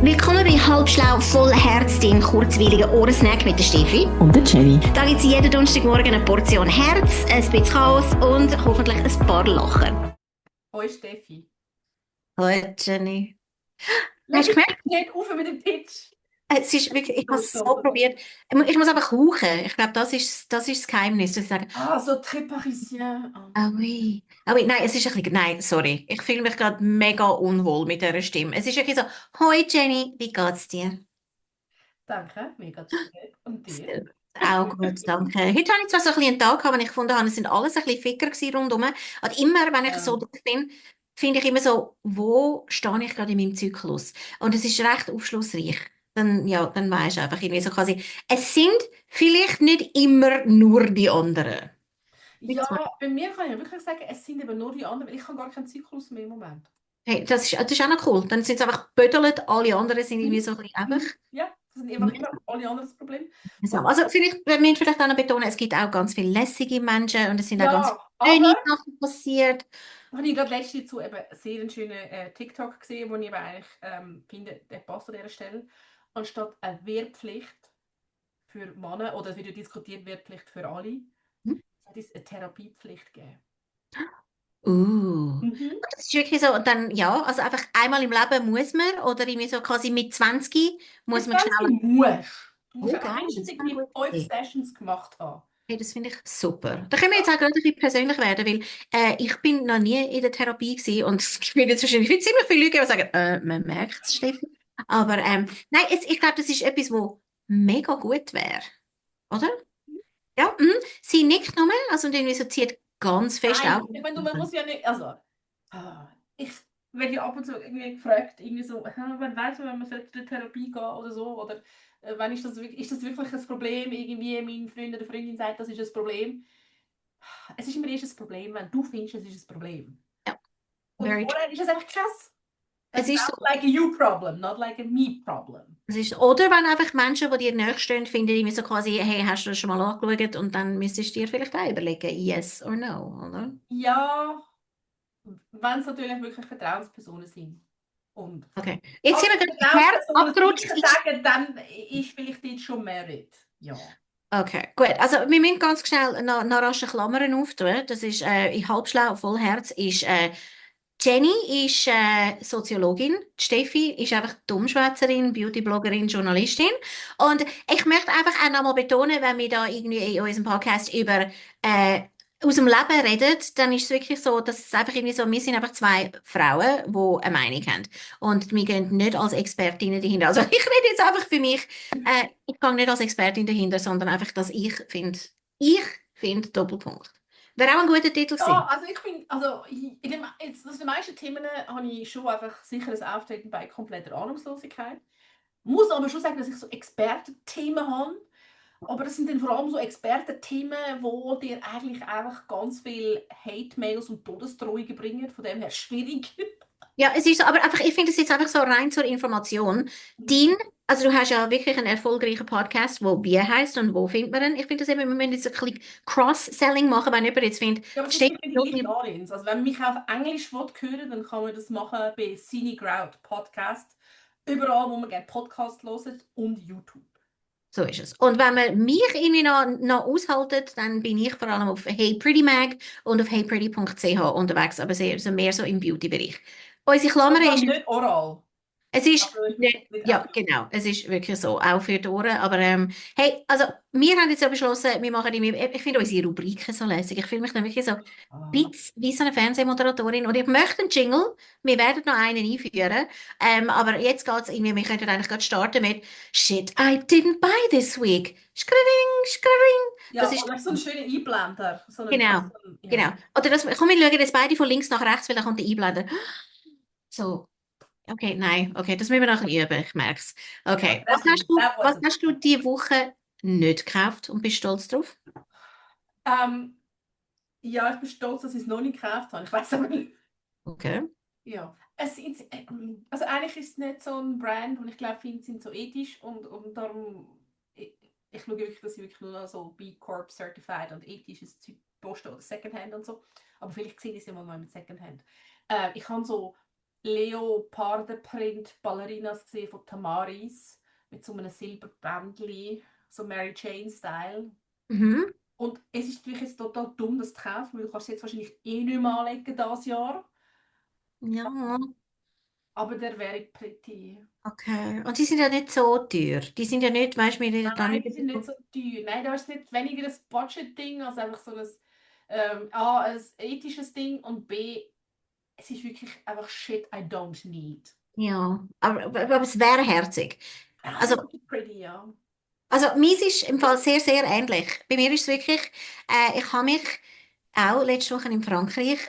Willkommen bei Halbschlau voll Herz, dein kurzweiliger Ohrensnack mit der Steffi. Und der Jenny. Da gibt es jeden Donnerstagmorgen eine Portion Herz, ein bisschen Chaos und hoffentlich ein paar Lachen. Hoi Steffi. Hallo Jenny. Hast Hast du gemerkt? Nicht auf mit dem Pitch. Es ist wirklich, ich habe es so probiert. Ich muss einfach hauchen. Ich glaube, das ist das Geheimnis. Dass ich sage, So très parisien. ah oui. Ah oui, nein, es ist ein bisschen, nein, sorry. Ich fühle mich gerade mega unwohl mit dieser Stimme. Es ist wirklich so, hoi Jenny, wie geht's dir? Danke, mir geht's gut. Und dir? Auch gut, danke. Heute hatte ich zwar so ein bisschen einen Tag, gehabt, wo ich gefunden habe, es sind alles ein bisschen Ficker gewesen rundherum. Und immer, wenn ich so durch bin, finde ich immer so, wo stehe ich gerade in meinem Zyklus? Und es ist recht aufschlussreich. Dann, ja, dann weisst du einfach irgendwie so quasi, es sind vielleicht nicht immer nur die anderen. Ja, bei mir kann ich wirklich sagen, es sind eben nur die anderen, weil ich habe gar keinen Zyklus mehr im Moment. Hey, das ist auch noch cool. Dann sind es einfach gebödelt, alle anderen sind irgendwie so ein bisschen einfach. Ja, das sind einfach immer alle anderen das Problem. Also vielleicht, wir müssen vielleicht auch noch betonen, es gibt auch ganz viele lässige Menschen und es sind auch ganz Ja, schöne aber Sachen passiert. habe ich gerade letztens dazu eben sehr einen schönen TikTok gesehen, wo ich eben eigentlich finde, der passt an dieser Stelle. Anstatt eine Wehrpflicht für Männer oder wieder diskutiert Wehrpflicht für alle, hat es eine Therapiepflicht gegeben. Das ist wirklich so, und dann, ja, also einfach einmal im Leben muss man, oder irgendwie so quasi mit 20 muss man schnell. Du musst geil, mindestens das irgendwie ist eine gute 5 Idee. Sessions gemacht haben. Hey, das finde ich super. Da können wir jetzt auch gerade ein bisschen persönlich werden, weil ich bin noch nie in der Therapie gewesen und ich bin jetzt wahrscheinlich ziemlich viele Leute, die sagen, man merkt es, Steffi. Aber nein, ich glaube, das ist etwas, wo mega gut wäre, oder? Ja, sie nickt nur, also und irgendwie so zieht ganz fest Nein, auf. ich meine, man muss ja nicht, also, ich werde ja ab und zu irgendwie gefragt, irgendwie so, wann weiß man, wenn man in die Therapie gehen oder so, oder wann ist das wirklich ein Problem, irgendwie mein Freund oder Freundin sagt, das ist ein Problem. Es ist immer erst ein Problem, wenn du findest, es ist ein Problem. Ja, Und very vorher ist es einfach krass. Es ist so, Like a you problem, not like a me problem. oder wenn einfach Menschen, die dir nächststehen, finden, irgendwie so quasi, hey, hast du das schon mal angeschaut? Und dann müsstest du dir vielleicht auch überlegen, yes or no, oder? Ja, wenn es natürlich wirklich Vertrauenspersonen sind. Und Okay. Jetzt sind wir wenn gerade Herz abgerutscht. sagen, dann ist vielleicht jetzt schon married. Ja. Okay, gut. Also wir müssen ganz schnell noch rasche Klammern auftun. Das ist in Halbschlau, Vollherz ist Jenny ist Soziologin, die Steffi ist einfach Dummschwätzerin, Beautybloggerin, Journalistin. Und ich möchte einfach auch nochmal betonen, wenn wir da irgendwie in unserem Podcast über aus dem Leben reden, dann ist es wirklich so, dass es einfach irgendwie so, wir sind einfach zwei Frauen, die eine Meinung haben. Und wir gehen nicht als Expertinnen dahinter. Also ich rede jetzt einfach für mich, ich gehe nicht als Expertin dahinter, sondern einfach, dass ich finde Doppelpunkt. Wäre auch ein guter Titel gewesen. Ja, also ich finde, also in den meisten Themen habe ich schon einfach sicher ein Auftreten bei kompletter Ahnungslosigkeit. Muss aber schon sagen, dass ich so Expertenthemen habe. Aber das sind dann vor allem so Expertenthemen, wo dir eigentlich einfach ganz viel Hate-Mails und Todesdrohungen bringen. Von dem her schwierig. Ja, es ist so, aber einfach, ich finde es jetzt einfach so rein zur Information. Also du hast ja wirklich einen erfolgreichen Podcast, wo Bier heißt und wo findet man den? Ich finde das eben, wir müssen jetzt ein bisschen Cross-Selling machen, wenn jemand jetzt findet, Ja, aber das steht ist die gleiche Audience. Also wenn man mich auf Englisch hören, dann kann man das machen bei Cine Grout Podcast. Überall, wo man gerne Podcast hört und YouTube. so ist es. Und wenn man mich irgendwie noch aushaltet, dann bin ich vor allem auf Hey Pretty Mag und auf heypretty.ch unterwegs, aber so mehr so im Beauty-Bereich. Unsere Klammer Aber ist, nicht oral. es ist, Also nicht, ja, genau, es ist wirklich so, auch für die Ohren, aber hey, also wir haben jetzt ja beschlossen, wir machen ich finde unsere Rubriken so lässig, ich fühle mich dann wirklich so ein bisschen wie so eine Fernsehmoderatorin und ich möchte einen Jingle, wir werden noch einen einführen, aber jetzt geht es irgendwie, wir könnten eigentlich gerade starten mit Shit I didn't buy this week, skring, skring. Ja, Das ist oder so ein schöner Einblender. So einen, genau, ja. genau. Oder das, komm, wir schauen jetzt beide von links nach rechts, weil dann kommt der Einblender. So. Okay, nein, okay, das müssen wir noch ein bisschen üben, ich merke es. Okay, Ja, was hast du diese Woche nicht gekauft und bist stolz drauf? Ja, ich bin stolz, dass ich es noch nicht gekauft habe. Ich weiß aber nicht. Okay. Ja. Also eigentlich ist es nicht so ein Brand, und ich glaube, viele sind so ethisch und darum, ich schaue wirklich, dass ich wirklich nur noch so B Corp Certified und ethisches Zeug poste oder Secondhand und so. Aber vielleicht sehe ich es ja mal mit Secondhand. Ich habe so Leopardenprint-Ballerinas gesehen von Tamaris mit so einem Silberbändchen, so Mary Jane-Style. Mhm. Und es ist natürlich jetzt total dumm, das zu kaufen, weil du kannst es jetzt wahrscheinlich eh nicht mehr anlegen dieses Jahr. Ja, Aber der wäre pretty. okay. Und die sind ja nicht so teuer. Die sind ja nicht, weißt du, wir reden da Nein, nicht die sind über nicht so teuer. Nein, da ist nicht weniger ein Budget-Ding, als einfach so ein, A, ein ethisches Ding und B, es ist wirklich einfach Shit I don't need. ja, aber es wäre herzig. Ja, es Also, ist wirklich pretty, ja. also meins ist im Fall sehr, sehr ähnlich. Bei mir ist es wirklich, ich habe mich auch letzte Woche in Frankreich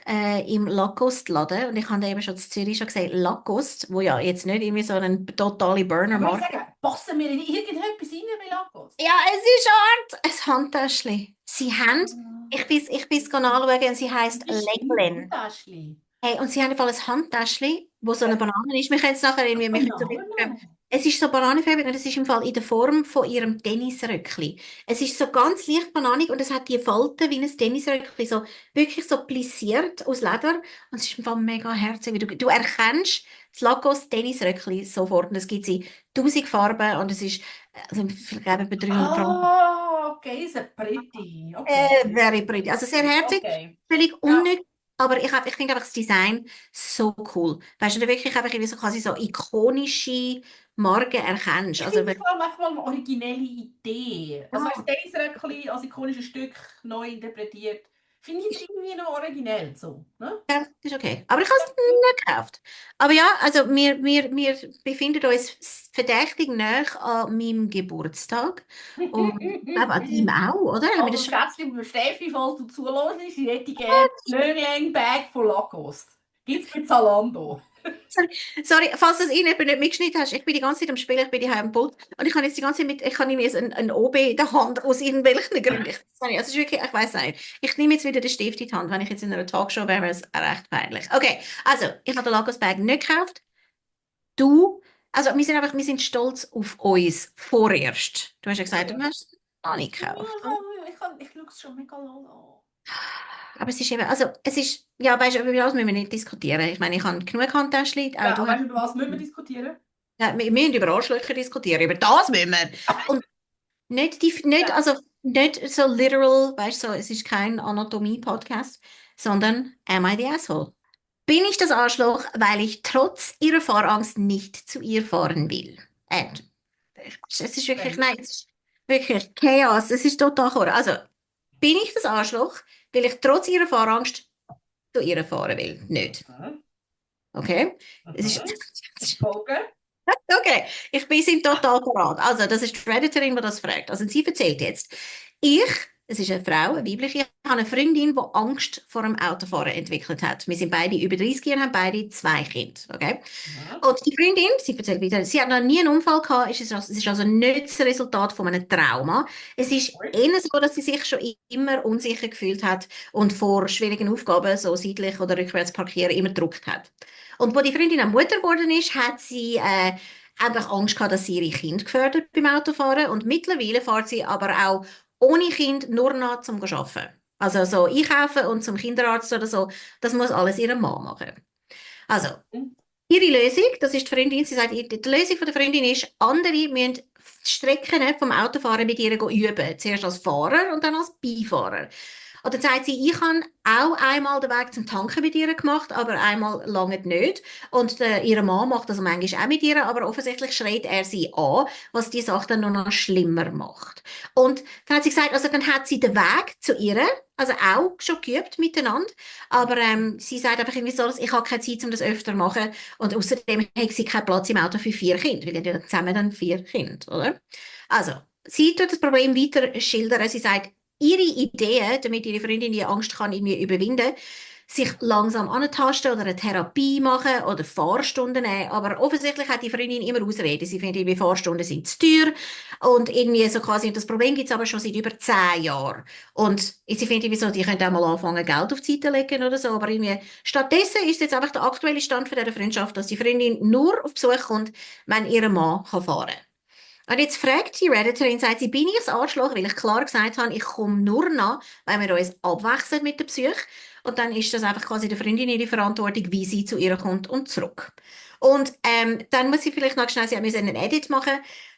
im Lacoste-Laden, und ich habe da eben schon in Zürich schon gesagt, Lacoste, wo ja jetzt nicht irgendwie so eine totale Aber ich Burner-Marke. sage, passen wir in irgendetwas rein bei Lagos? Ja, es ist eine Art ein Handtäschchen. Sie haben, Ah. ich bin's anschauen, und sie heisst Wie ist dein Legoland. Handtäschchen? Hey, und sie haben einfach ein Handtäschchen, wo so eine Banane ist. Wir können es nachher irgendwie, wir können so Banane? es ist so bananenfarbig, und es ist im Fall in der Form von ihrem Tennisröckli. Es ist so ganz leicht bananig, und es hat die Falten wie ein Tennisröckli, so wirklich so plisiert aus Leder, und es ist im Fall mega herzig. Du erkennst das Lagos Tennisröckli sofort, und es gibt sie 1000 Farben, und es ist, also ich glaube, etwa 300 Franken. Ah, okay, ist ein pretty. Okay. Very pretty. Also sehr herzig, Okay. völlig Ja. unnütz, aber ich finde einfach das Design so cool. Weißt du, du wirklich einfach irgendwie so quasi so ikonische Marken erkennst. Ich Also finde wenn, es vor allem einfach mal eine originelle Idee. Also weißt ja, du, Tennisröckchen als ikonisches Stück neu interpretiert. Finde ich jetzt irgendwie noch originell so. Ne? ja, das ist okay. Aber ich habe es nicht gekauft. Aber ja, also wir befinden uns verdächtig nah an meinem Geburtstag. Und ich glaube an deinem auch, oder? Haben wir Also das schon? Schätzchen, Steffi, falls du zuhörst, ich hätte gerne Learning Bag von Lacoste. Gibt es bei Zalando? Sorry, sorry, falls du das jemand nicht mitgeschnitten hast, ich bin die ganze Zeit am Spielen, ich bin hier am Pult, und ich habe jetzt die ganze Zeit ich habe irgendwie ein OB in der Hand, aus irgendwelchen Gründen. Ich weiß nicht, also es ist wirklich, ich weiß nicht. Ich nehme jetzt wieder den Stift in die Hand, wenn ich jetzt in einer Talkshow wäre, wäre es recht peinlich. Okay, also, ich habe den Lagos Bag nicht gekauft. Du, also wir sind stolz auf uns, vorerst. Du hast ja gesagt, du hast es noch nicht Ja, gekauft. ich schaue es schon mega lang an. Aber es ist eben, also es ist, ja, weißt du, über das müssen wir nicht diskutieren. Ich meine, ich habe genug Handtaschen, auch Ja, du aber hast. weißt du, über was müssen wir diskutieren? Ja, wir müssen über Arschlöcher diskutieren, über das müssen wir. Und nicht, Ja. also nicht so literal, weißt du, so, es ist kein Anatomie-Podcast, sondern am I the asshole? Bin ich das Arschloch, weil ich trotz ihrer Fahrangst nicht zu ihr fahren will? Es ist wirklich, Nein. nein, es ist wirklich Chaos, es ist total Horror. Also, bin ich das Arschloch, weil ich trotz ihrer Fahrangst zu ihr fahren will? Nicht. Mhm. Okay? Es ist, Mhm. Folge. okay, ich bin im total parat. Also, das ist die Rediterin, die das fragt. Also, sie erzählt jetzt. Ich, es ist eine Frau, eine weibliche, ich habe eine Freundin, die Angst vor dem Autofahren entwickelt hat. Wir sind beide über 30 und haben beide zwei Kinder. Okay? Mhm. Und die Freundin, sie erzählt weiter, sie hat noch nie einen Unfall gehabt, es ist also nicht das Resultat von einem Trauma. Es ist Gut. eher so, dass sie sich schon immer unsicher gefühlt hat und vor schwierigen Aufgaben, so seitlich oder rückwärts parkieren, immer gedruckt hat. Und wo die Freundin auch Mutter geworden ist, hat sie einfach Angst gehabt, dass sie ihre Kinder gefährdet beim Autofahren. Und mittlerweile fährt sie aber auch ohne Kind nur noch zum Arbeiten. Also so einkaufen und zum Kinderarzt oder so, das muss alles ihre Mann machen. Also, ihre Lösung, das ist die Freundin, sie sagt, die Lösung von der Freundin ist, andere müssen die Strecken vom Autofahren mit ihr üben. Zuerst als Fahrer und dann als Beifahrer. Und dann sagt sie, ich habe auch einmal den Weg zum Tanken mit ihr gemacht, aber einmal lange nicht. Und ihr Mann macht das manchmal auch mit ihr, aber offensichtlich schreit er sie an, was die Sache dann noch schlimmer macht. Und dann hat sie gesagt, also dann hat sie den Weg zu ihr, also auch schon geübt miteinander, aber sie sagt einfach irgendwie so, dass ich habe keine Zeit, um das öfter zu machen, und außerdem hat sie keinen Platz im Auto für 4 Kinder, weil die haben ja zusammen dann 4 Kinder, oder? Also, sie tut das Problem weiter schildern. Sie sagt, ihre Idee, damit ihre Freundin die Angst kann irgendwie überwinden, sich langsam antasten oder eine Therapie machen oder Fahrstunden nehmen. Aber offensichtlich hat die Freundin immer Ausreden. Sie findet, irgendwie Fahrstunden sind zu teuer und irgendwie so quasi, und das Problem gibt es aber schon seit über 10 Jahren. Und sie findet irgendwie so, die können auch mal anfangen, Geld auf die Seite legen oder so, aber irgendwie stattdessen ist jetzt einfach der aktuelle Stand von dieser Freundschaft, dass die Freundin nur auf Besuch kommt, wenn ihr Mann kann fahren kann. Und jetzt fragt die Redditorin, sagt sie, bin ich das Arschloch, weil ich klar gesagt habe, ich komme nur nach, wenn wir uns abwechseln mit der Psyche. Und dann ist das einfach quasi der Freundin ihre Verantwortung, wie sie zu ihr kommt und zurück. Und dann muss sie vielleicht noch schnell, sie hat müssen einen Edit machen,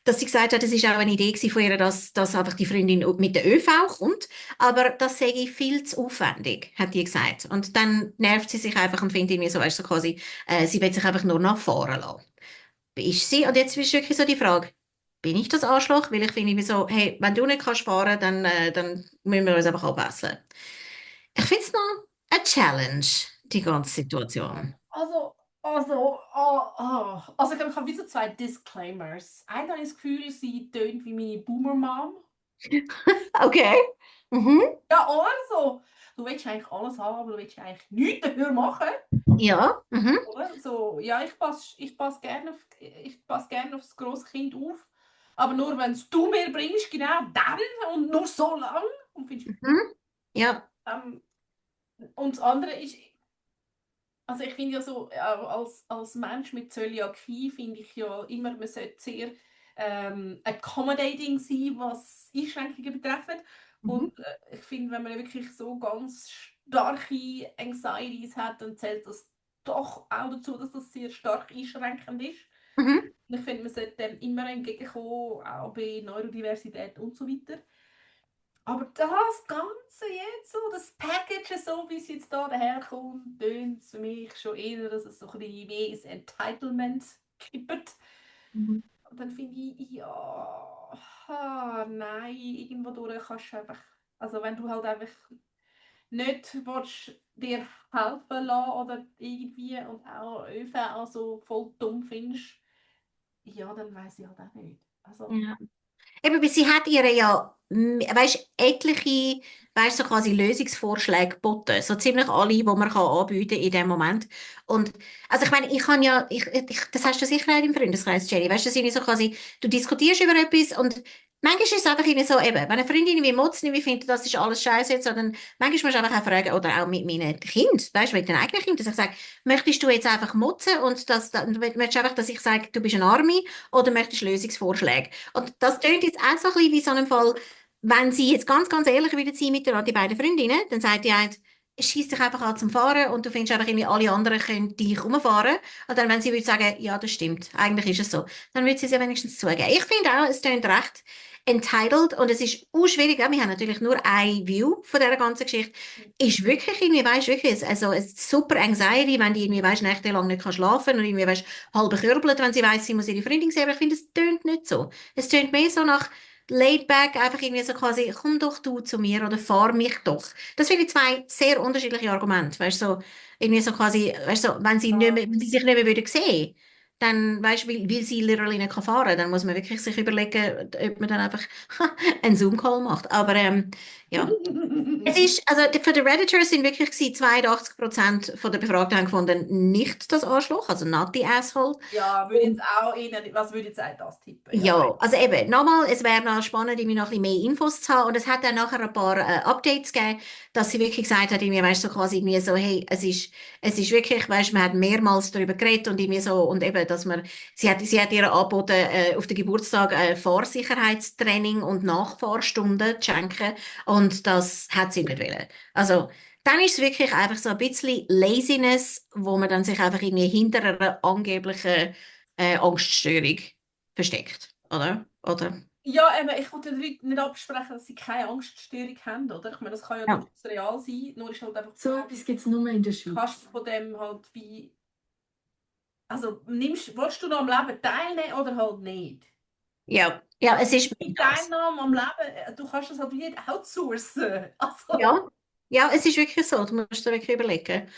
dass sie gesagt hat, es ist auch eine Idee gewesen von ihr, dass einfach die Freundin mit der ÖV kommt. Aber das sehe ich viel zu aufwendig, hat die gesagt. Und dann nervt sie sich einfach und findet irgendwie so, weißt du, so quasi, sie will sich einfach nur nachfahren lassen. Ist sie? Und jetzt ist wirklich so die Frage, bin ich das Arschloch? Weil ich finde irgendwie so, hey, wenn du nicht kannst fahren, dann müssen wir uns einfach abwechseln. Ich finde es noch eine Challenge, die ganze Situation. Also, also ich glaube, ich habe wie so zwei Disclaimers. Einer habe ich das Gefühl, sie tönt wie meine Boomer-Mom. Okay. Mhm. Ja, oder so. Du willst eigentlich alles haben, aber du willst eigentlich nichts dafür machen. Ja. Mhm. Oder? So, ja, ich pass gerne aufs grosse Kind auf. Aber nur, wenn es du mir bringst, genau dann und nur so lang. Und, Mhm. Ja. ähm, und das andere ist, also ich finde ja so, als Mensch mit Zöliakie finde ich ja immer, man sollte sehr accommodating sein, was Einschränkungen betrifft. Mhm. Und ich finde, wenn man wirklich so ganz starke Anxieties hat, dann zählt das doch auch dazu, dass das sehr stark einschränkend ist. Mhm. Und ich finde, man sollte dem immer entgegenkommen, auch bei Neurodiversität und so weiter. Aber das Ganze jetzt so, das Package, so wie es jetzt da daherkommt, tönt es für mich schon eher, dass es so ein bisschen mehr ins Entitlement kippt. Mhm. Und dann finde ich, ja, nein, irgendwo durch kannst du einfach, also wenn du halt einfach nicht willst, dir helfen lassen oder irgendwie und auch ÖV auch so voll dumm findest, ja, dann weiß ich halt auch nicht. Also, Ja. Eben, weil sie hat ihr ja, weißt, etliche, weißt, so quasi Lösungsvorschläge geboten. So ziemlich alle, die man kann anbieten in dem Moment. Und, also ich meine, ich kann ja, das hast du sicher auch im Freundeskreis, Jenny, weißt du, das sind so quasi, du diskutierst über etwas und manchmal ist es einfach irgendwie so, eben, wenn eine Freundin irgendwie motzt, irgendwie findet, das ist alles scheiße jetzt, sondern manchmal musst du einfach auch fragen, oder auch mit meinen Kind, weißt du, mit den eigenen Kindern, dass ich sage, möchtest du jetzt einfach motzen und möchtest du einfach, dass ich sage, du bist ein Army, oder möchtest du Lösungsvorschläge? Und das klingt jetzt auch so ein bisschen wie so ein Fall, wenn sie jetzt ganz, ganz ehrlich wieder sein miteinander, die beiden Freundinnen, dann sagt die eine, schieß dich einfach an zum Fahren und du findest einfach irgendwie, alle anderen können dich umfahren. Und dann, wenn sie würde sagen, ja, das stimmt, eigentlich ist es so, dann würde sie es ja wenigstens zugeben. Ich finde auch, es klingt recht entitled und es ist auch schwierig, ja, wir haben natürlich nur ein View von dieser ganzen Geschichte, ist wirklich irgendwie, weißt du, wirklich, also es ist super Anxiety, wenn die irgendwie, weißt, nächtelang nicht kann schlafen und irgendwie, weißt, halb bekürbelt, wenn sie weiss, sie muss ihre Freundin sehen, aber ich finde, es tönt nicht so. Es tönt mehr so nach laid back, einfach irgendwie so quasi, komm doch du zu mir oder fahr mich doch. Das finde ich zwei sehr unterschiedliche Argumente, weißt du, so, irgendwie so quasi, weißt du, so, wenn sie nicht ja. mehr, wenn sie sich nicht mehr würden sehen, dann, weißt du, weil sie literally nicht kann fahren, dann muss man wirklich sich überlegen, ob man dann einfach einen Zoom-Call macht. Aber, ja. Es ist, also für die Redditors sind wirklich gewesen, 82% von der Befragten haben gefunden, nicht das Arschloch, also not the asshole. Ja, würde jetzt auch eher, was würde jetzt auch das tippen? Ja. Ja, also eben, nochmal, es wäre noch spannend, irgendwie noch ein bisschen mehr Infos zu haben. Und es hat dann nachher ein paar Updates gegeben, dass sie wirklich gesagt hat, irgendwie, weißt du, so quasi irgendwie so, hey, es ist wirklich, weißt du, man hat mehrmals darüber geredet und irgendwie so, und eben, dass man, sie hat ihr angeboten, auf den Geburtstag Fahrsicherheitstraining und Nachfahrstunden zu schenken. Und das hat sie nicht wollen. Also, dann ist es wirklich einfach so ein bisschen Laziness, wo man dann sich einfach irgendwie hinter einer angeblichen Angststörung versteckt, oder? Oder? Ja, ich wollte den Leuten nicht absprechen, dass sie keine Angststörung haben, oder? Ich meine, das kann ja Ja. durchaus real sein, nur ist halt einfach So etwas gibt es nur in der kannst Schweiz. du von dem halt wie, also willst du noch am Leben teilnehmen oder halt nicht? Ja, ja, es ist Die das. Teilnahme am Leben, du kannst das halt wie nicht outsourcen. Also, Ja, ja, es ist wirklich so. Du musst dir wirklich überlegen.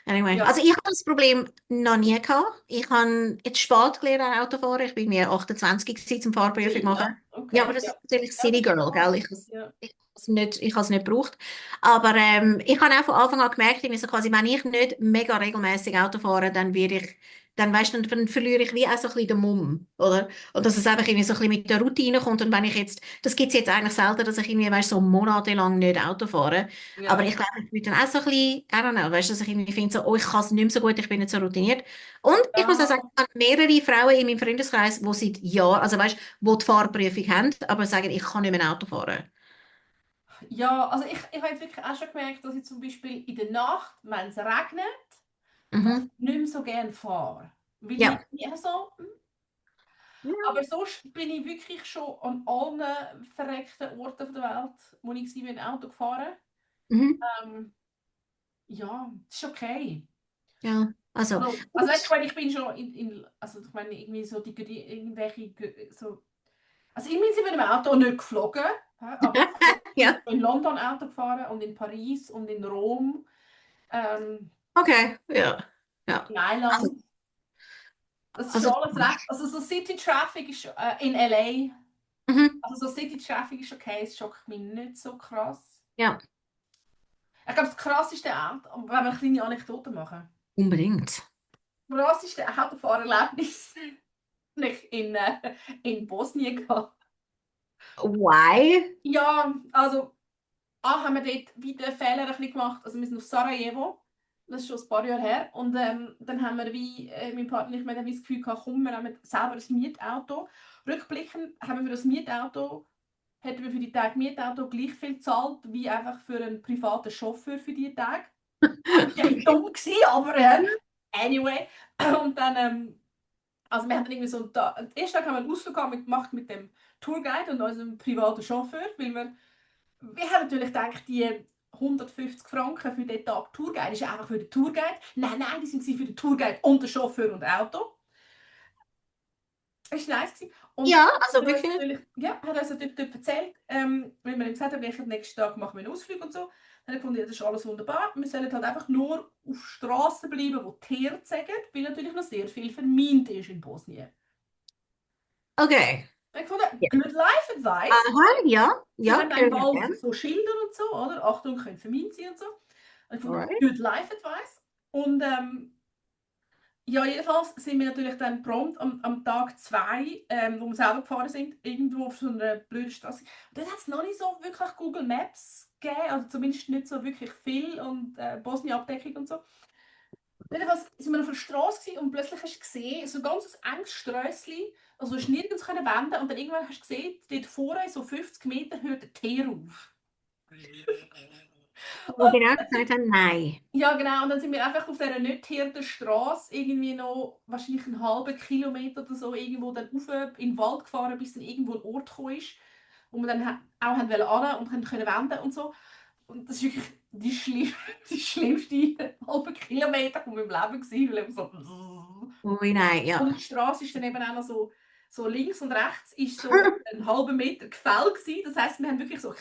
Anyway, ja. also ich habe das Problem noch nie gehabt. Ich habe jetzt spät gelernt Auto fahren. Ich bin mir 28 gewesen, zum Fahrprüfung Ja, machen. Ja, aber okay. das Ja, ist natürlich ja, City das ist Girl, gell? spannend. Ich habe es Ja. ich has nicht gebraucht. Aber ich habe auch von Anfang an gemerkt, irgendwie so quasi, wenn ich nicht mega regelmäßig Auto fahre, dann werde ich dann weißt du, dann verliere ich wie auch so ein bisschen den Mumm, oder? Und dass es einfach irgendwie so ein bisschen mit der Routine kommt. Und wenn ich jetzt, das gibt es jetzt eigentlich selten, dass ich irgendwie, weißt, so monatelang nicht Auto fahre. Aber Ja. ich glaube, ich bin dann auch so ein bisschen, I don't know, weißt du, dass ich irgendwie finde, so, oh, ich kann es nicht mehr so gut, ich bin nicht so routiniert. Und ich muss auch sagen, Ja. ich habe mehrere Frauen in meinem Freundeskreis, die seit Jahren, also weißt, die die Fahrprüfung haben, aber sagen, ich kann nicht mehr Auto fahren. Ja, also ich habe jetzt wirklich auch schon gemerkt, dass ich zum Beispiel in der Nacht, wenn es regnet, dass Mhm. ich nicht mehr so gerne fahre. Weil ich Ja. irgendwie so, Ja. aber sonst bin ich wirklich schon an allen verreckten Orten der Welt, wo ich war, mit dem Auto gefahren. Mhm. Ähm, ja, das ist okay. Ja. Also, Also weißt du, ich meine, ich bin schon also ich meine, irgendwie so irgendwelche, so, also irgendwie sind wir im Auto nicht geflogen, hä, aber ich bin ja. in London Auto gefahren und in Paris und in Rom, ähm, Okay. Ja. Ja. in Also, Mailand. Das ist also, schon alles recht. Also so City Traffic ist in LA. mhm. Also so City Traffic ist okay, es schockt mich nicht so krass. Ja. Ich glaube, das krasseste Auto, wenn wir eine kleine Anekdote machen. Unbedingt. Das krasseste Autofahrerlebnis nicht in Bosnien gehabt. Why? Ja, also haben wir dort wieder Fehler ein bisschen gemacht. Also wir sind auf Sarajevo, das ist schon ein paar Jahre her. Und dann haben wir wie, mein Partner und ich, wir haben wie das Gefühl gehabt, komm, wir nehmen selber ein Mietauto. Rückblickend haben wir für das Mietauto, hätten wir für die Tage Mietauto gleich viel gezahlt, wie einfach für einen privaten Chauffeur für die Tage. Das war echt Okay. dumm, gewesen, aber anyway. Und dann, also wir haben dann irgendwie so einen Tag, am ersten Tag haben wir einen Ausflug gemacht mit dem Tourguide und unserem privaten Chauffeur, weil wir haben natürlich gedacht, die 150 Franken für den Tag Tourguide ist einfach für den Tourguide. Nein, nein, die sind für den Tourguide und den Chauffeur und Auto. Das war nice. Gewesen. Und Ja, also er hat uns wirklich. natürlich, ja, hat uns natürlich dort erzählt, wenn wir ihm gesagt haben, welchen nächsten Tag machen wir einen Ausflug und so. Dann hat er gefunden, ja, das ist alles wunderbar. Wir sollen halt einfach nur auf Straßen bleiben, wo Tiere sagen, weil natürlich noch sehr viel vermint ist in Bosnien. Okay. Ich gefunden, Ja. good life advice. Aha, ja, Sie ja, haben höre im ich Wald gern. so Schilder und so, oder? Achtung, können vermint sein und so. Und ich fand, Alright. good life advice. Und ja, jedenfalls sind wir natürlich dann prompt am Tag 2, wo wir selber gefahren sind, irgendwo auf so einer blöden Straße. Und dort hat es noch nicht so wirklich Google Maps gegeben, also zumindest nicht so wirklich viel und Bosnien-Abdeckung und so. Jedenfalls sind wir auf der Straße gewesen und plötzlich hast du gesehen, so ein ganz enges Sträusschen, also du hast nirgends können wenden und dann irgendwann hast du gesehen, dort vorne, so 50 Meter, hört ein Teer auf. Wo genau gesagt haben, nein. Ja, genau. Und dann sind wir einfach auf dieser nicht geteerten Straße irgendwie noch wahrscheinlich einen halben Kilometer oder so irgendwo dann rauf in den Wald gefahren, bis dann irgendwo ein Ort gekommen ist, wo wir dann auch haben wollen hin und haben können wenden und so. Und das ist wirklich die schlimmste halbe Kilometer von meinem Leben gewesen, weil eben so Ui, nein, ja. und die Straße ist dann eben auch noch so links und rechts ist so einen halben Meter Gefäll gewesen. Das heisst, wir haben wirklich so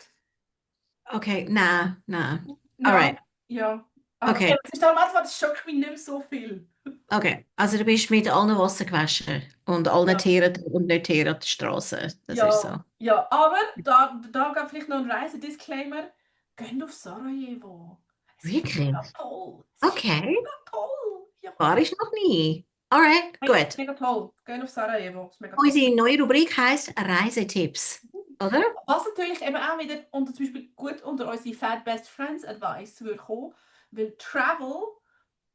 Okay, nein, nein. ja, Alright. ja. Aber Okay, es ist am Anfang, das schockt mich nicht mehr so viel. okay. Also du bist mit allen Wasser gewaschen und allen Ja. Tieren und nicht Tieren auf der Straße. Das ist Ja, so. ja, aber da gab vielleicht noch ein Reisedisclaimer. Geht auf Sarajevo. Es ist Wirklich? mega toll. Es ist Okay, mega toll. Ja, war ich noch nie. Alright, mega, gut. mega toll. Geht auf Sarajevo. Es ist mega toll. Unsere neue Rubrik heißt Reisetipps, oder? Was natürlich eben auch wieder unter, zum Beispiel gut unter unsere Fat Best Friends Advice würde kommen, weil Travel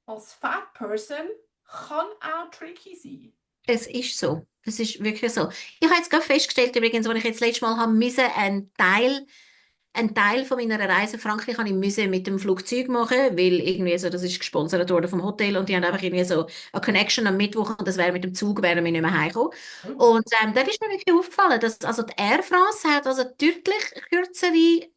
als Fat Person kann auch tricky sein. Es ist so. Es ist wirklich so. Ich habe jetzt gerade festgestellt, übrigens, als ich jetzt letztes Mal haben müssen, einen Teil von meiner Reise in Frankreich habe ich müssen mit dem Flugzeug machen, weil irgendwie so, das ist gesponsert worden vom Hotel und die haben einfach irgendwie so eine Connection am Mittwoch und das wäre mit dem Zug, wären wir nicht mehr heimgekommen. Oh. Und dann ist mir wirklich aufgefallen, dass also die Air France hat also deutlich kürzere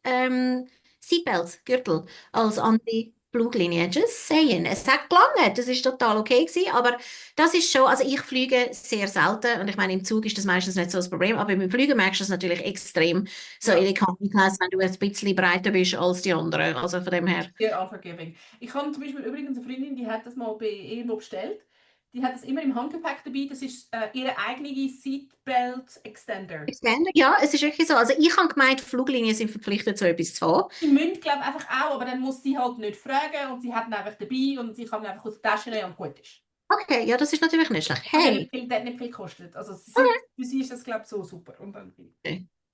Seatbelts, Gürtel, als andere Fluglinien. Just saying. Es hat gelangt, das ist total okay gewesen, aber das ist schon, also ich fliege sehr selten und ich meine, im Zug ist das meistens nicht so das Problem, aber beim Fliegen merkst du es natürlich extrem, so in Ja, der Economy Class, wenn du ein bisschen breiter bist als die anderen. Also von dem her. sehr unforgiving. Ich habe zum Beispiel übrigens eine Freundin, die hat das mal bei irgendwo bestellt. Die hat das immer im Handgepäck dabei. Das ist ihre eigene Seatbelt Extender. Standard, ja, es ist wirklich so. Also ich habe gemeint, Fluglinien sind verpflichtet, so etwas zu haben. Die müssen, glaube ich, einfach auch, aber dann muss sie halt nicht fragen und sie hat ihn einfach dabei und sie kann ihn einfach aus der Tasche nehmen und gut ist. Okay, ja, das ist natürlich nicht schlecht. Und Hey, der hat nicht viel gekostet. Also für sie ist das, glaube ich, so super. Und dann,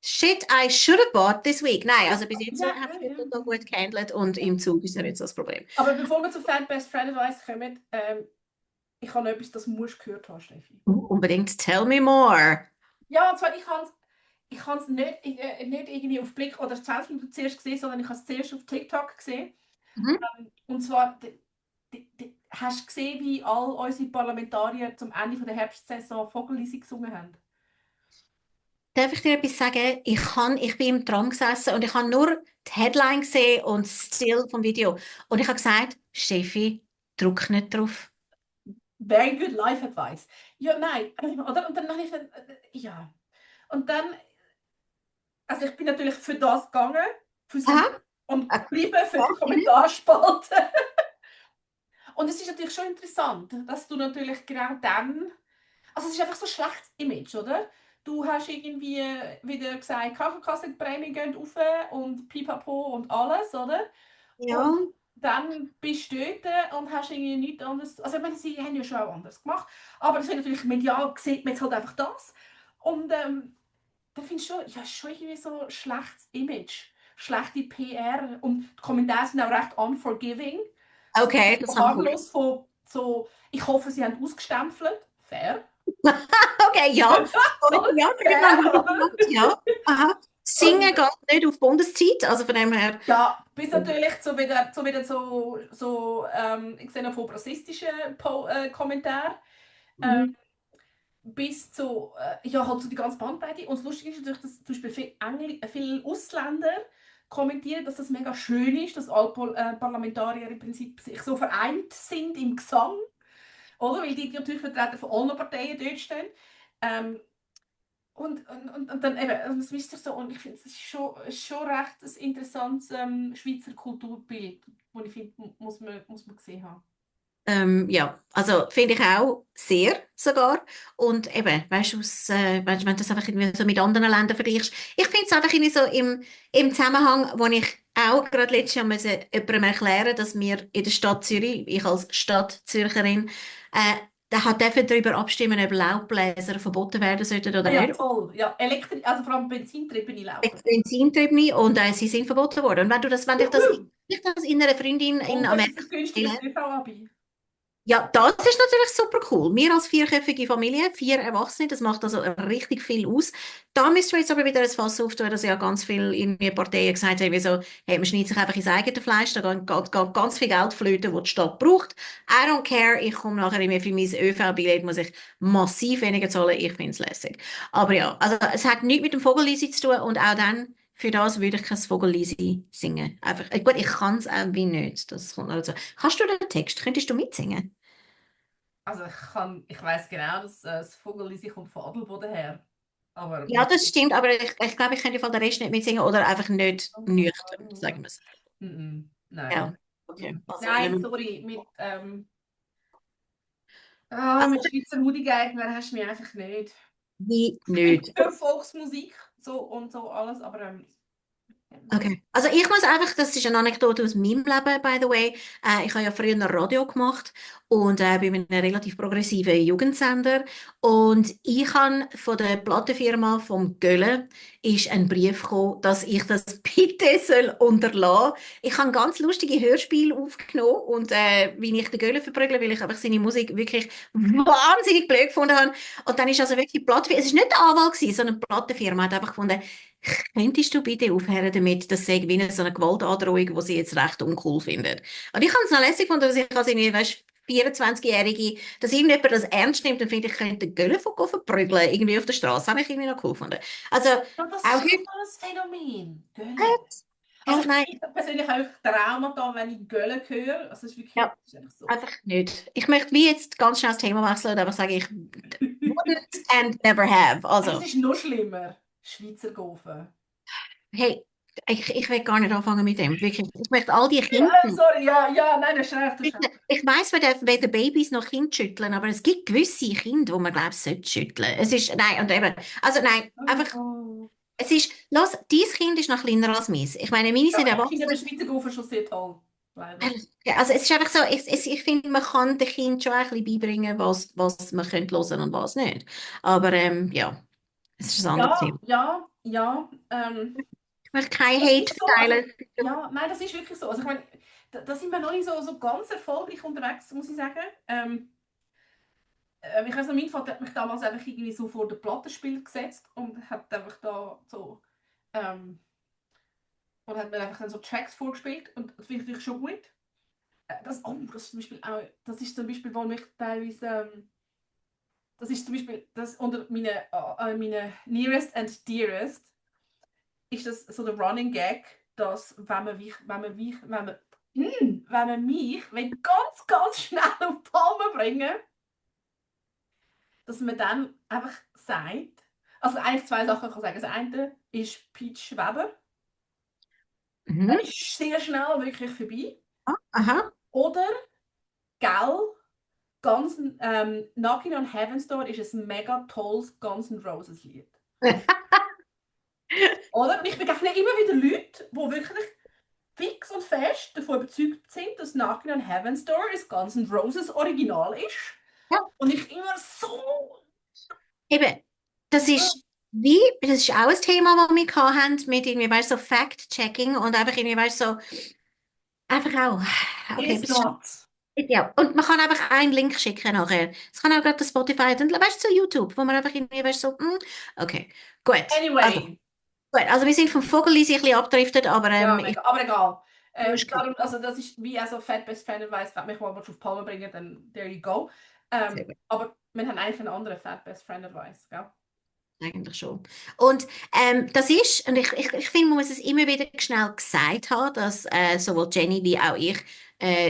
shit, I should have bought this week. Nein, also bis jetzt ja, habe ich ja, mich da ja. gut gehandelt und im Zug ist ja nicht so das Problem. Aber bevor wir zu Fan Best Friend Advice kommen, ich habe noch etwas, das musst du gehört haben, Steffi. Unbedingt tell me more. Ja, und zwar, ich habe es nicht, nicht irgendwie auf Blick oder selbst nicht zuerst gesehen, sondern ich habe es zuerst auf TikTok gesehen. Mhm. Und zwar, hast du gesehen, wie all unsere Parlamentarier zum Ende der Herbstsaison Vogellied gesungen haben? Darf ich dir etwas sagen? Ich bin im Tram gesessen und ich habe nur die Headline gesehen und das Still vom Video. Und ich habe gesagt, Steffi, druck nicht drauf. Very good life advice. Ja, nein, oder? Und dann habe ich dann, ja. Und dann, also ich bin natürlich für das gegangen, fürs Lied Aha. und Ah, geblieben für die mhm. Kommentarspalte. Und es ist natürlich schon interessant, dass du natürlich genau dann, also es ist einfach so ein schlechtes Image, oder? Du hast irgendwie wieder gesagt, Krankenkassenprämien gehen rauf und Pipapo und alles, oder? Ja. Und dann bist du dort und hast irgendwie nichts anderes. Also, ich meine, sie haben ja schon auch anders gemacht. Aber das ist natürlich medial, sieht man jetzt halt einfach das. Und da findest du schon, ja, schon irgendwie so ein schlechtes Image, schlechte PR. Und die Kommentare sind auch recht unforgiving. So, Okay, das so habe ich gut. harmlos von so, ich hoffe, sie haben ausgestempelt. Fair. Okay, ja. Sorry, ja, finde ich noch einen Fair, guten oder? Punkt. Ja. Aha. Singen Und geht nicht auf Bundeszeit, also von dem her. ja, bis natürlich ich sehe noch von rassistischen Kommentaren. Mhm. Bis zu, ja, halt so die ganze Bandbreite. Und das Lustige ist natürlich, dass zum Beispiel viele Ausländer kommentieren, dass das mega schön ist, dass alle Parlamentarier im Prinzip sich so vereint sind im Gesang, oder? Weil die natürlich Vertreter von allen Parteien dort stehen. Ähm, und dann eben, und das wisst ihr so, und ich finde, es ist schon recht ein interessantes Schweizer Kulturbild, das ich finde, muss man gesehen haben. Ja, also finde ich auch sehr sogar. Und eben, weißt du, wenn du das einfach irgendwie so mit anderen Ländern vergleichst, ich finde es einfach irgendwie so im Zusammenhang, wo ich auch gerade letztes Jahr musste jemandem erklären, dass wir in der Stadt Zürich, ich als Stadtzürcherin, da hat dürfen darüber abstimmen, ob Laubbläser verboten werden sollten Ah oder ja, nicht. toll. Ja, also vor allem benzintriebene Laufen. Benzintriebene und sie sind verboten worden. Und wenn Juhu. ich das in einer Freundin in Und das Amerika ist ein günstiges erzähle, ÖV-Abi. ja, das ist natürlich super cool. Wir als vierköpfige Familie, vier Erwachsene, das macht also richtig viel aus. Da müsste man jetzt aber wieder ein Fass auftun, dass ja ganz viele irgendwie Parteien gesagt haben, wie so, hey, man schneidet sich einfach ins eigene Fleisch, da geht ganz viel Geld flöten, das die Stadt braucht. I don't care, ich komme nachher irgendwie für mein ÖV-Billett, muss ich massiv weniger zahlen, ich finde es lässig. Aber ja, also es hat nichts mit dem Vogellied zu tun und auch dann, für das würde ich kein Vogellied singen. Einfach, gut, ich kann es auch wie nicht, das kommt noch dazu. Kannst du den Text, könntest du mitsingen? Also ich weiß genau, dass das Vogelisi kommt von Adelboden her. Aber Ja, das stimmt, aber ich glaube, ich könnte im Fall den Rest nicht mitsingen oder einfach nicht nüchtern, sagen wir es. Nein. Ja, okay. Mhm. Also, Nein, sorry. Mit also Schweizer Hudigeigner hast du mich einfach nicht. wie Ich bin nicht. für Volksmusik so und so alles, aber Okay. Also ich muss einfach, das ist eine Anekdote aus meinem Leben, by the way. Ich habe ja früher noch Radio gemacht und bei einem relativ progressiven Jugendsender. Und ich habe von der Plattenfirma vom Gölle ist ein Brief gekommen, dass ich das bitte soll unterlassen. Ich habe ganz lustige Hörspiele aufgenommen und wie ich den Gölle verprügle, weil ich einfach seine Musik wirklich wahnsinnig blöd gefunden habe. Und dann ist also wirklich die Plattenfirma, es ist nicht der Anwalt gewesen, sondern die Plattenfirma hat einfach gefunden, könntest du bitte aufhören damit, dass sie wie so eine Gewaltandrohung, die sie jetzt recht uncool findet. Und ich habe es noch lässig gefunden, dass ich als irgendwie, weißt, 24-Jährige, dass irgendjemand das ernst nimmt und findet, ich könnte den Göllen von verprügeln, irgendwie auf der Straße. Habe ich irgendwie noch cool gefunden. Also, ja, das auch ist heute, einfach ein Phänomen. Gölle. Also nein, ich persönlich habe Traumata, wenn ich Gölle höre. Also es ist wirklich ja, das ist einfach so. einfach nicht. Ich möchte wie jetzt ganz schnell das Thema wechseln und einfach sagen, ich wouldn't and never have. Es Also, ist noch schlimmer. Schweizer Gofen. hey, ich will gar nicht anfangen mit dem. Wirklich. Ich möchte all die Ja, Kinder. sorry, ja, ja, nein, das ist recht, das ist recht. Ich weiss, wir dürfen weder Babys noch Kinder schütteln, aber es gibt gewisse Kinder, wo man glaubt, sollte schütteln. Es ist, nein, und eben, also nein, einfach, Oh. es ist, los, dein Kind ist noch kleiner als meins. Ich meine, meine Ja, sind ich finde erwachsen. den Schweizer Gofen schon sehr toll. leider. Ja, also es ist einfach so, ich finde, man kann den Kindern schon ein bisschen beibringen, was man könnte hören und was nicht. Aber ja, es ist ein anderes Ja, Thema. ja, ja. Ich möchte kein Das Hate ist so, also, verteilen. ja, nein, das ist wirklich so. Also ich meine, da sind wir noch nicht so ganz erfolgreich unterwegs, muss ich sagen. Ich weiß noch, mein Vater hat mich damals einfach irgendwie so vor den Plattenspieler gesetzt und hat einfach da so und hat mir einfach dann so Tracks vorgespielt und das finde ich natürlich schon gut. Das zum Beispiel auch, das ist zum Beispiel, wo mich teilweise, das ist zum Beispiel das unter meine Nearest and Dearest ist das so der Running Gag, dass wenn man mich ganz schnell auf die Palme bringen, dass man dann einfach sagt, also eigentlich zwei Sachen kann ich sagen. Das eine ist Peach Weber, Mhm. der ist sehr schnell wirklich vorbei. Ah, aha. Oder Gell, Knocking on Heaven's Door ist ein mega tolles Guns N' Roses Lied. Oder? Und ich begegne immer wieder Leute, die wirklich fix und fest davon überzeugt sind, dass Knocking on Heaven's Door ein Guns N' Roses Original ist. Ja, Und ich immer so. eben, das ist auch ein Thema, das wir hatten, mit irgendwie, weißt du, so Fact-Checking und einfach irgendwie, weißt du, so, einfach auch, okay, It's das ist schon, not. ja, und man kann einfach einen Link schicken nachher. Es kann auch gerade das Spotify, und weißt du, so YouTube, wo man einfach irgendwie, weißt du, so, okay, gut, also, Anyway. gut, also wir sind vom Vogel ein bisschen abgedriftet, aber Ja, ich, mega. Aber egal. du hast gut, Darum, also das ist wie also Fat Best Friend Advice, wenn mich mal auf die Palme bringen, dann there you go. sehr gut. Aber wir haben eigentlich einen anderen Fat Best Friend Advice, gell? Eigentlich schon. Und das ist, und ich finde, man muss es immer wieder schnell gesagt haben, dass sowohl Jenny wie auch ich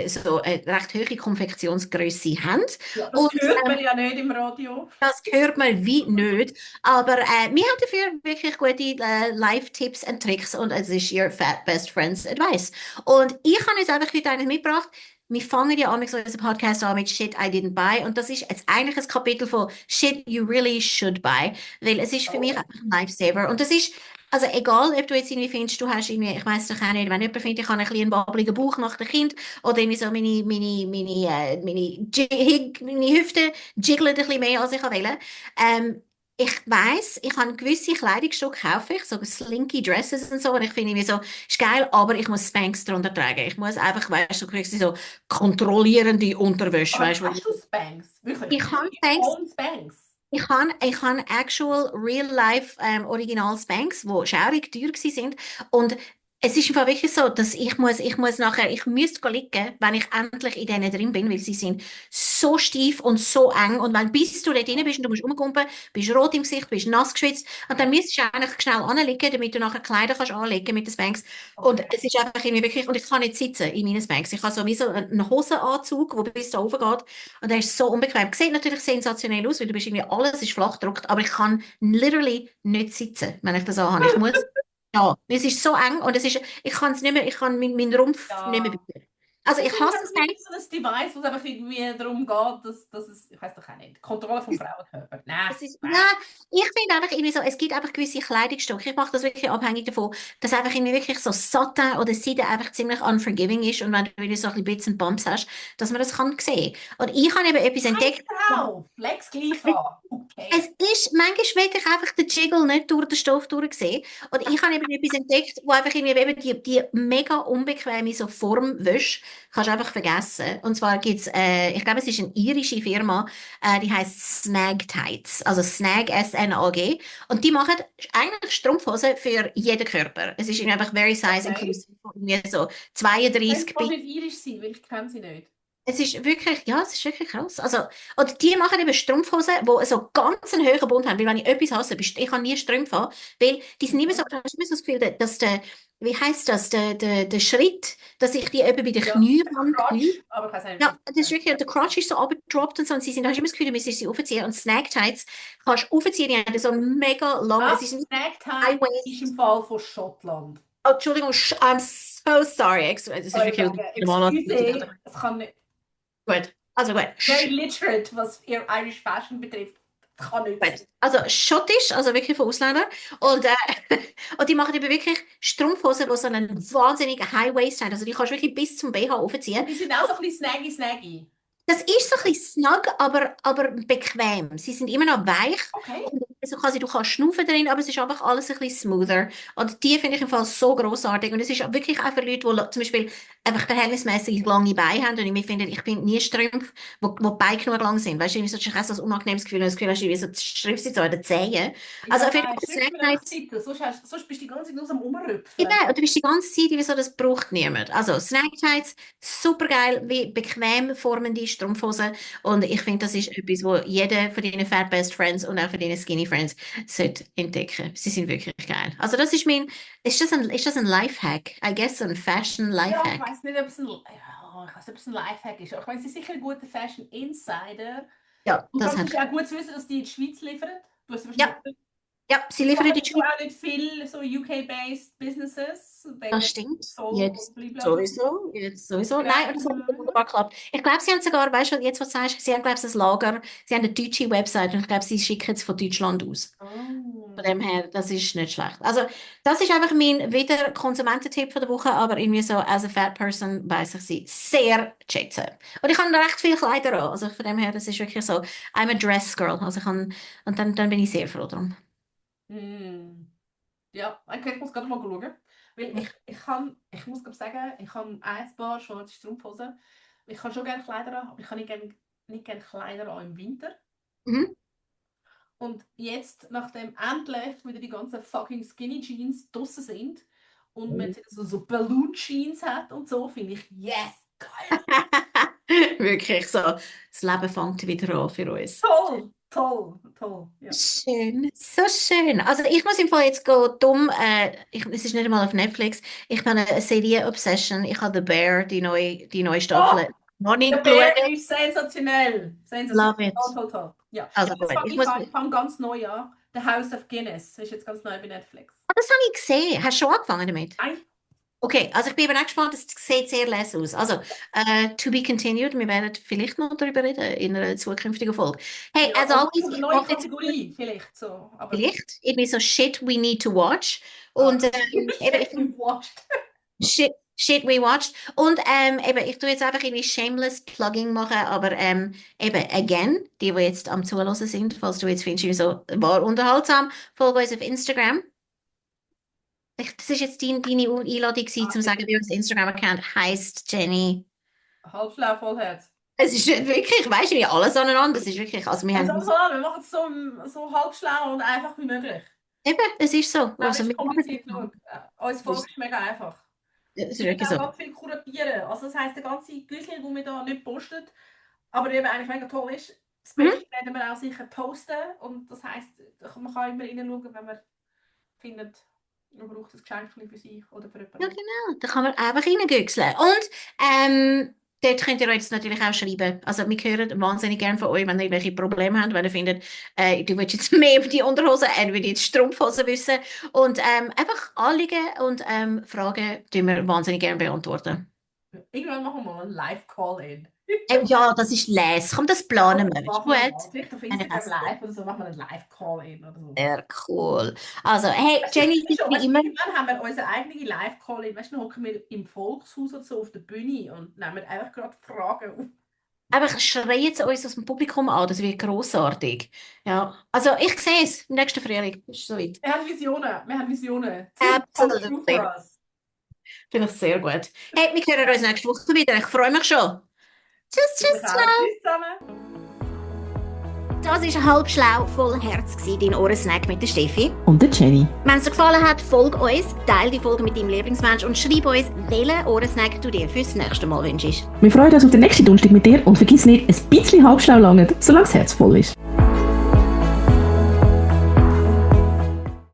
so eine recht hohe Konfektionsgröße haben. Ja, das Und hört man ja nicht im Radio. das hört man wie nicht. Aber wir haben dafür wirklich gute Live-Tipps und Tricks und es ist Your Fat Best Friends Advice. Und ich habe jetzt einfach heute eines mitgebracht. Wir fangen ja an so unseren Podcast an mit Shit I didn't buy und das ist jetzt eigentlich ein Kapitel von Shit you really should buy, weil es ist für mich Oh. einfach ein Lifesaver und das ist also egal, ob du jetzt irgendwie findest, du hast irgendwie, ich weiß doch auch nicht, wenn jemand findet, ich habe ein bisschen einen wabbligen Bauch nach dem Kind oder irgendwie so meine Hüfte jiggelt ein bisschen mehr, als ich wollte. Ich weiss, ich habe gewisse Kleidungsstücke kaufe ich, so slinky Dresses und so, und ich finde irgendwie so, ist geil, aber ich muss Spanks drunter tragen. Ich muss einfach, weißt du, so quasi so kontrollierende Unterwäsche, Aber weißt du, hast du Spanks? Wirklich? ich habe You Spanks, own Spanks? ich habe actual real-life Original Spanks, die schaurig teuer gewesen sind und es ist einfach wirklich so, dass ich muss nachher, ich müsste gehen liegen, wenn ich endlich in denen drin bin, weil sie sind so steif und so eng und wenn bis du dort drin bist und du musst rumkumpen, bist rot im Gesicht, bist nass geschwitzt und dann müsstest du eigentlich schnell anlegen, damit du nachher Kleider kannst anlegen mit den Spanks und Okay. es ist einfach irgendwie wirklich, und ich kann nicht sitzen in meinen Spanks, ich habe so wie so einen Hosenanzug, der bis da oben geht und der ist so unbequem. Sieht natürlich sensationell aus, weil du bist irgendwie, alles ist flach gedruckt, aber ich kann literally nicht sitzen, wenn ich das anhabe. Ich muss, ja, es ist so eng und ich kann es nicht mehr, ich kann meinen Rumpf nicht mehr Ja. biegen. Also Das ich ist hasse einfach es wirklich so ein Device, wo es einfach irgendwie darum geht, dass es, ich weiß doch auch nicht, Kontrolle vom Frauenkörper. Nein, Ja, nein. ich finde einfach irgendwie so, es gibt einfach gewisse Kleidungsstücke. Ich mache das wirklich abhängig davon, dass einfach irgendwie wirklich so Satin oder Seide einfach ziemlich unforgiving ist und wenn du wieder so ein bisschen Bits und Bumps hast, dass man das kann sehen. Und ich habe eben etwas Scheiß entdeckt. drauf. Leg's gleich an. Es Okay. ist, manchmal will ich einfach den Jiggle nicht durch den Stoff durchsehen. Und ich habe eben etwas entdeckt, wo einfach irgendwie eben die mega unbequeme so Formwäsche kannst du einfach vergessen. Und zwar gibt's ich glaube, es ist eine irische Firma, die heißt Snag Tights. Also Snag, S-N-A-G. Und die machen eigentlich Strumpfhosen für jeden Körper. Es ist irgendwie einfach very size Okay. inclusive. Irgendwie so Könnte 32 fast nicht irisch sein, weil ich kenne sie nicht. es ist wirklich, ja, es ist wirklich krass. Also, und die machen eben Strumpfhosen, die so ganz einen hohen Bund haben. Weil wenn ich etwas hasse, ich kann nie Strümpfe haben, weil die sind immer so, Okay. du hast immer so das Gefühl, dass wie heißt das, der Schritt, dass ich die eben bei den Ja, Knien ein habe. Crotch, aber ich weiß nicht, Ja, was das ist das wirklich, der Crotch ist so abgedroppt und so, und da hast du immer das Gefühl, du müsstest sie aufziehen. Und Snag Tights kannst du aufziehen, die haben so einen mega lang, es das ist ein Snacktie High ist im Waist. Fall von Schottland. Oh, Entschuldigung, I'm so sorry. Es ist Aber ich wirklich sage, normal. excuse, es kann nicht. Gut, also gut. Very literate, was ihr Irish Fashion betrifft. Das kann nicht sein. Also schottisch, also wirklich von Ausländern. Und, und die machen eben wirklich Strumpfhosen, die so einen wahnsinnigen High-Waist haben. Also die kannst du wirklich bis zum BH aufziehen. Die sind auch so ein bisschen snaggy. Das ist so ein bisschen snug, aber bequem. Sie sind immer noch weich. Okay. Und also quasi, du kannst schnaufen drin, aber es ist einfach alles ein bisschen smoother. Und die finde ich im Fall so grossartig. Und es ist wirklich auch für Leute, die zum Beispiel einfach verhältnismäßig lange Beine haben. Und ich finde, ich finde nie Strümpfe, wo die Beine genug lang sind. Weißt du, irgendwie so, du hast so ein unangenehmes Gefühl, das Gefühl hast, wie so die Strümpfe sind so an den Zehen. Also auf jeden Fall Snack-Nights. Sonst bist du die ganze Zeit nur so am Rumrüpfeln. Eben, und du bist die ganze Zeit, wieso das braucht niemand. Also Snack-Tights, super geil, wie bequem formende Strumpfhosen. Und ich finde, das ist etwas, wo jeder von deinen Fat Best Friends und auch von deinen Skinny Friends sollte entdecken. Sie sind wirklich geil. Also das ist ist das ein Lifehack? I guess ein Fashion Ja, ich Lifehack. weiß nicht, ob es ein Lifehack ist. Aber ich meine, sie ist sicher ein guter Fashion Insider. Ja, Und das es hat. ist auch gut zu wissen, dass die in die Schweiz liefern. Du hast Ja, ja, sie liefern die Schweiz. auch nicht viel so UK-based Businesses. Das stimmt. Zoll Jetzt und blablabla. sowieso. Jetzt sowieso. Genau. Nein, und das hat wunderbar geklappt. Ich glaube, sie haben sogar, weißt du, jetzt was du sagst, sie haben, glaube ich, ein Lager, sie haben eine deutsche Website und ich glaube, sie schicken es von Deutschland aus. Oh. Von dem her, das ist nicht schlecht. Also, das ist einfach mein wieder Konsumententipp von der Woche, aber irgendwie so, as a fat person, weiss ich sie sehr schätzen. Und ich habe noch recht viele Kleider an. Also, von dem her, das ist wirklich so, I'm a dress girl. Also, und dann bin ich sehr froh drum. Ja, okay, ich muss gerade mal schauen. Weil ich muss glaube sagen, ich habe ein paar schwarze Strumpfhosen. Ich kann schon gerne Kleider an, aber ich kann nicht gerne Kleider an im Winter. Mhm. Und jetzt, nachdem endlich wieder die ganzen fucking Skinny Jeans draussen sind und man jetzt so Balloon Jeans hat und so, finde ich, yes, geil. Wirklich so, das Leben fängt wieder an für uns. Toll. Ja. Schön, so schön. Also ich muss im Fall jetzt dumm, es ist nicht einmal auf Netflix, ich habe eine Serie-Obsession, ich habe The Bear, die neue Staffel, noch nicht Der Bär geschaut. ist sensationell. Love it. Toll. Ja. Also Jetzt gut, ich fange ganz neu an. The House of Guinness ist jetzt ganz neu bei Netflix. Das habe ich gesehen. Hast du schon angefangen damit? Nein. Okay, also ich bin eben auch gespannt, es sieht sehr les aus. Also, to be continued, wir werden vielleicht noch darüber reden in einer zukünftigen Folge. Hey, as always, eine ich neue mache jetzt Kategorie vielleicht so. Aber vielleicht irgendwie so Shit we need to watch. Und eben, ich finde Shit we watched. Und eben, ich tue jetzt einfach irgendwie shameless Plugging machen, aber eben, again, die jetzt am Zuhören sind, falls du jetzt findest, so war unterhaltsam, folge uns auf Instagram. Das ist jetzt deine Einladung gewesen, zum sagen, wie unser Instagram-Account heisst, Jenny. Halbschlau, Vollherz. Es ist wirklich, weißt du, wie alles aneinander. Es ist wirklich, also wir haben wir machen es so halbschlau und einfach wie möglich. eben, es ist so. Nein, Also, ist wir kompliziert genug. Uns Folge ist mega einfach. es ist Wir wirklich können so. auch ganz viel kuratieren. Also das heisst, der ganze Güsel, den wir da nicht postet, aber eben eigentlich mega toll ist, das Beste werden wir auch sicher posten. Und das heisst, man kann immer reinschauen, wenn man findet, man braucht ein Geschenk für sich oder für jemanden. Ja, genau. Da kann man einfach reingüchseln. Und dort könnt ihr uns natürlich auch schreiben. Also wir hören wahnsinnig gerne von euch, wenn ihr irgendwelche Probleme habt, wenn ihr findet, du willst jetzt mehr über die Unterhosen, über die Strumpfhosen wissen. Und einfach Anliegen und Fragen tun wir wahnsinnig gerne beantworten. Irgendwann machen wir mal einen Live-Call-In. Ja, das ist les. Komm, das planen wir. Machen wir mal. Gut. Vielleicht auf Instagram live oder so machen wir einen Live-Call-In oder so. Sehr cool. Also, hey, Jenny, wie immer. Irgendwann haben wir unseren eigenen Live-Call-In. Weißt du, dann hocken wir im Volkshaus oder so auf der Bühne und nehmen einfach gerade Fragen auf. Einfach schreien sie uns aus dem Publikum an, das wird grossartig. Ja, also ich sehe es im nächsten Frühling. Ist soweit. Wir haben Visionen. Absolutely. Finde ich sehr gut. Hey, wir hören uns nächste Woche wieder. Ich freue mich schon. Tschüss, ciao. Tschüss zusammen. Das war halb schlau, voll Herz, dein Ohrensnack mit der Steffi. Und der Jenny. Wenn es dir gefallen hat, folge uns, teile die Folge mit deinem Lieblingsmensch und schreib uns, welchen Ohrensnack du dir fürs nächste Mal wünschst. Wir freuen uns auf den nächsten Donnerstag mit dir und vergiss nicht, ein bisschen halbschlau langt, solange das Herz voll ist.